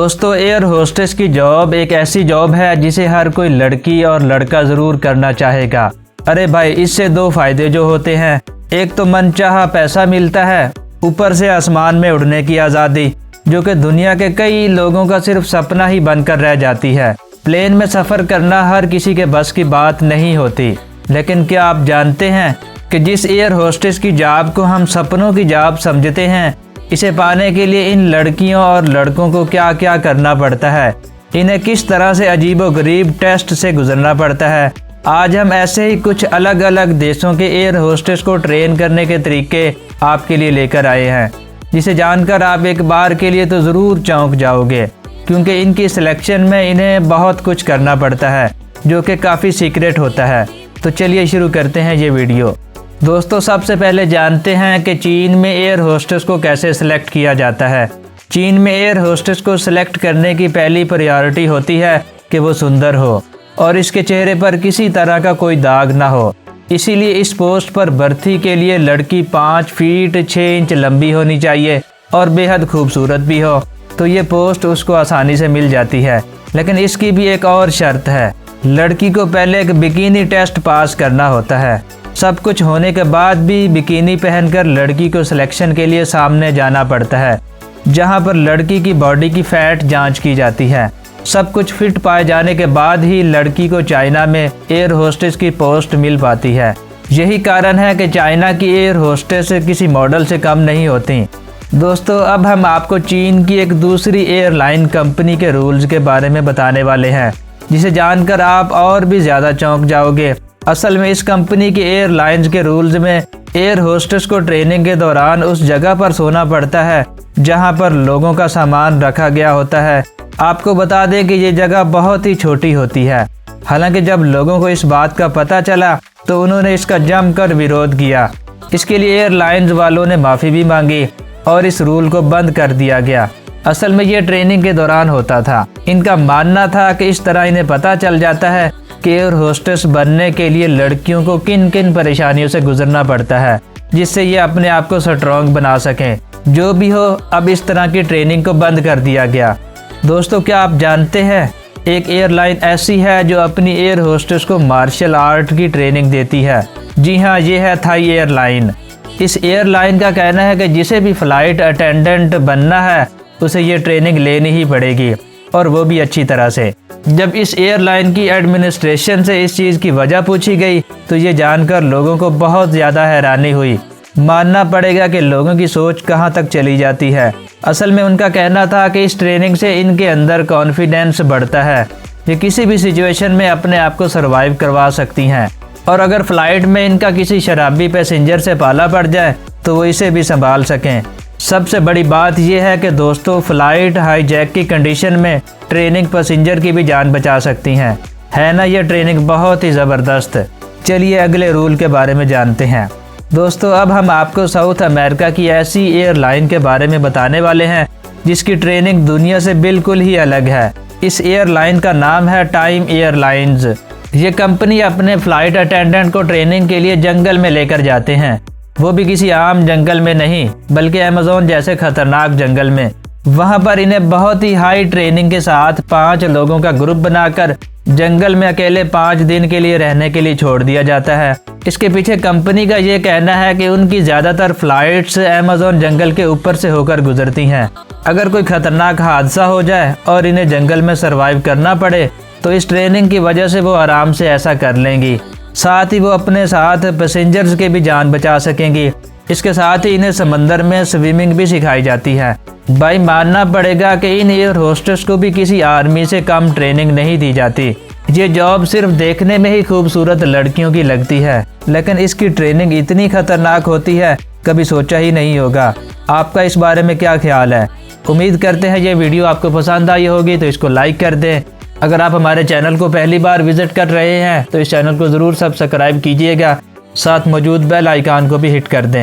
दोस्तों, air hostess की job एक ऐसी जॉब है जिसे हर कोई लड़की और लड़का ज़रूर करना चाहेगा। अरे भाई, इससे दो फायदे जो होते हैं, एक तो मनचाहा पैसा मिलता है, ऊपर से आसमान में उड़ने की आज़ादी, जो कि दुनिया के कई लोगों का सिर्फ सपना ही बनकर रह जाती है। प्लेन में सफ़र करना हर किसी के बस की बात नहीं होती, लेकिन क्या आप जानते हैं कि जिस एयर होस्टेस की जॉब को हम सपनों की जॉब समझते हैं, इसे पाने के लिए इन लड़कियों और लड़कों को क्या क्या करना पड़ता है, इन्हें किस तरह से अजीबोगरीब टेस्ट से गुजरना पड़ता है। आज हम ऐसे ही कुछ अलग अलग देशों के एयर होस्टेस को ट्रेन करने के तरीके आपके लिए लेकर आए हैं, जिसे जानकर आप एक बार के लिए तो ज़रूर चौंक जाओगे, क्योंकि इनकी सिलेक्शन में इन्हें बहुत कुछ करना पड़ता है जो कि काफ़ी सीक्रेट होता है। तो चलिए शुरू करते हैं ये वीडियो। दोस्तों, सबसे पहले जानते हैं कि चीन में एयर होस्टेस को कैसे सिलेक्ट किया जाता है। चीन में एयर होस्टेस को सिलेक्ट करने की पहली प्रायोरिटी होती है कि वो सुंदर हो और इसके चेहरे पर किसी तरह का कोई दाग ना हो। इसीलिए इस पोस्ट पर भर्ती के लिए लड़की 5 फीट 6 इंच लंबी होनी चाहिए और बेहद खूबसूरत भी हो, तो ये पोस्ट उसको आसानी से मिल जाती है। लेकिन इसकी भी एक और शर्त है, लड़की को पहले एक बिकिनी टेस्ट पास करना होता है। सब कुछ होने के बाद भी बिकिनी पहनकर लड़की को सिलेक्शन के लिए सामने जाना पड़ता है, जहां पर लड़की की बॉडी की फैट जांच की जाती है। सब कुछ फिट पाए जाने के बाद ही लड़की को चाइना में एयर होस्टेस की पोस्ट मिल पाती है। यही कारण है कि चाइना की एयर होस्टेस किसी मॉडल से कम नहीं होती। दोस्तों, अब हम आपको चीन की एक दूसरी एयरलाइन कंपनी के रूल्स के बारे में बताने वाले हैं, जिसे जानकर आप और भी ज़्यादा चौंक जाओगे। असल में इस कंपनी के एयरलाइंस के रूल्स में एयर होस्टेस को ट्रेनिंग के दौरान उस जगह पर सोना पड़ता है जहां पर लोगों का सामान रखा गया होता है। आपको बता दें कि ये जगह बहुत ही छोटी होती है। हालांकि जब लोगों को इस बात का पता चला तो उन्होंने इसका जमकर विरोध किया। इसके लिए एयरलाइंस वालों ने माफ़ी भी मांगी और इस रूल को बंद कर दिया गया। असल में ये ट्रेनिंग के दौरान होता था। इनका मानना था कि इस तरह इन्हें पता चल जाता है कि एयर होस्टेस बनने के लिए लड़कियों को किन किन परेशानियों से गुजरना पड़ता है, जिससे ये अपने आप को स्ट्रॉन्ग बना सकें। जो भी हो, अब इस तरह की ट्रेनिंग को बंद कर दिया गया। दोस्तों, क्या आप जानते हैं एक एयरलाइन ऐसी है जो अपनी एयर होस्टेस को मार्शल आर्ट की ट्रेनिंग देती है। जी हाँ, ये है थाई एयरलाइन। इस एयरलाइन का कहना है कि जिसे भी फ्लाइट अटेंडेंट बनना है उसे ये ट्रेनिंग लेनी ही पड़ेगी, और वो भी अच्छी तरह से। जब इस एयरलाइन की एडमिनिस्ट्रेशन से इस चीज़ की वजह पूछी गई तो ये जानकर लोगों को बहुत ज़्यादा हैरानी हुई। मानना पड़ेगा कि लोगों की सोच कहाँ तक चली जाती है। असल में उनका कहना था कि इस ट्रेनिंग से इनके अंदर कॉन्फिडेंस बढ़ता है। ये किसी भी सिचुएशन में अपने आप को सर्वाइव करवा सकती हैं, और अगर फ्लाइट में इनका किसी शराबी पैसेंजर से पाला पड़ जाए तो वो इसे भी संभाल सकें। सबसे बड़ी बात यह है कि दोस्तों, फ्लाइट हाईजैक की कंडीशन में ट्रेनिंग पैसेंजर की भी जान बचा सकती हैं। है ना ये ट्रेनिंग बहुत ही ज़बरदस्त। चलिए अगले रूल के बारे में जानते हैं। दोस्तों, अब हम आपको साउथ अमेरिका की ऐसी एयरलाइन के बारे में बताने वाले हैं जिसकी ट्रेनिंग दुनिया से बिल्कुल ही अलग है। इस एयरलाइन का नाम है टाइम एयरलाइंस। ये कंपनी अपने फ्लाइट अटेंडेंट को ट्रेनिंग के लिए जंगल में लेकर जाते हैं, वो भी किसी आम जंगल में नहीं, बल्कि अमेज़न जैसे खतरनाक जंगल में। वहाँ पर इन्हें बहुत ही हाई ट्रेनिंग के साथ 5 लोगों का ग्रुप बनाकर जंगल में अकेले 5 दिन के लिए रहने के लिए छोड़ दिया जाता है। इसके पीछे कंपनी का ये कहना है कि उनकी ज़्यादातर फ्लाइट्स अमेज़न जंगल के ऊपर से होकर गुजरती हैं। अगर कोई खतरनाक हादसा हो जाए और इन्हें जंगल में सर्वाइव करना पड़े तो इस ट्रेनिंग की वजह से वो आराम से ऐसा कर लेंगी। साथ ही वो अपने साथ पैसेंजर्स के भी जान बचा सकेंगी। इसके साथ ही इन्हें समंदर में स्विमिंग भी सिखाई जाती है। भाई, मानना पड़ेगा कि इन एयर होस्टेस को भी किसी आर्मी से कम ट्रेनिंग नहीं दी जाती। ये जॉब सिर्फ देखने में ही खूबसूरत लड़कियों की लगती है, लेकिन इसकी ट्रेनिंग इतनी खतरनाक होती है, कभी सोचा ही नहीं होगा। आपका इस बारे में क्या ख्याल है? उम्मीद करते हैं ये वीडियो आपको पसंद आई होगी, तो इसको लाइक कर दें। अगर आप हमारे चैनल को पहली बार विजिट कर रहे हैं तो इस चैनल को ज़रूर सब्सक्राइब कीजिएगा, साथ मौजूद बेल आइकन को भी हिट कर दें।